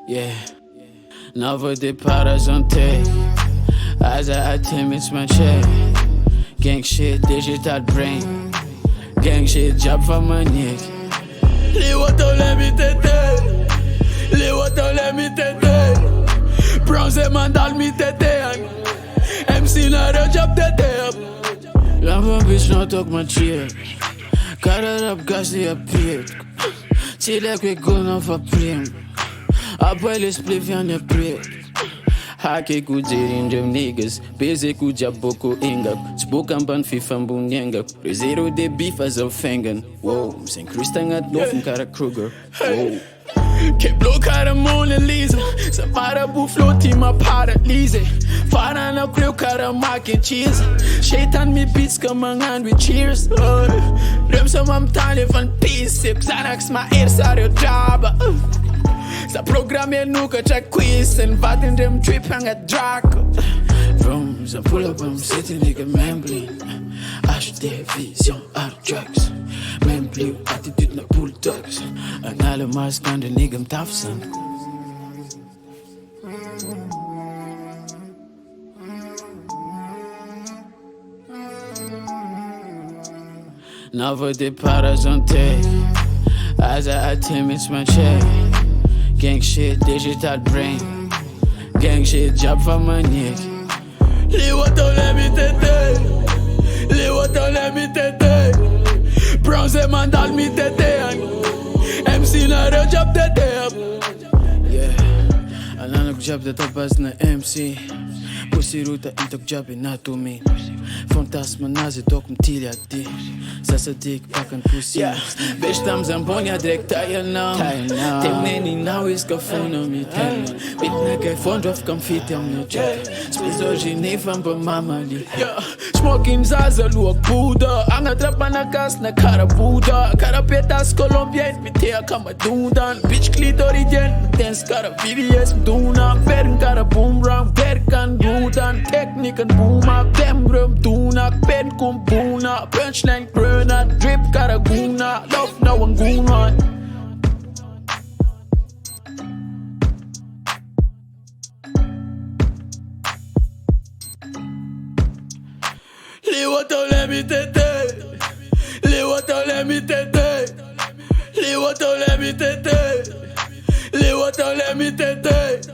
Yeah, novo départ à janter. Aza attempt my check. Gang shit, digital brain. Gang shit, job for my neck. Les water let me tete. Les water let me tete. Brownz et mandal me tete. MC not a job tete. Love a bitch not talk my cheer. Cut it up, gas they appeared. See like we gonna for plane. Après les spliff y'en a pris. Hake kujirin dem niggas. Beze kuja boko ingap. Spoken ban FIFA mbunyenga. Zero de beef as a fangen. Wow, zijn Christian at North Kara Kruger. Wow. Ke blokkade Mona Lisa. Så bara bufflot i mig paralise. Faran og blev kara mac and cheese. Shaitan med beats kommer han with cheers. Drøm som om tale van Piste. Xanax ma ersar og draba. Sa programmer nu că c'è quiz and vatten dem trip hang a drag. From sa pull up I'm sitting nigga membling. Acheter vision hard drugs. Membliu attitude na bulldogs. An alle mask aan de nigga tafsen. Novo départ à janter. Aza attempt my check. Gang shit, digital brain. Gang shit, job for my neck. Les water let me tete. Les water let me tete. Brownz et mandal me tete. MC not a job tete. Yeah, anak job de tapas na MC. Pussy ruta intok job anatomy. Fantasma nazi tokum tilja di. Sasa dik pakken pussy. Yeah, bitch tam zamponia direkt tire now. Temneni now is kafuna mi ten. Bitne ke fond of comfite on the jack. Spizo gene van be mama li. Yeah, smoking zaza luak Buddha. Anga trap na kas na cara Buddha. Carapetas Colombians mi tea kama dundan. Bitch clitoridien. Dance cara VVS duna. Vern cara boomerang. Verkan dudan. Technique and booma. Demrum duna. Pen kumpuna. Punchline gröna. Drip cara guna. Love now and guna. Les water let me tete. Les water let me tete. Les water let me tete. Les water let me tete.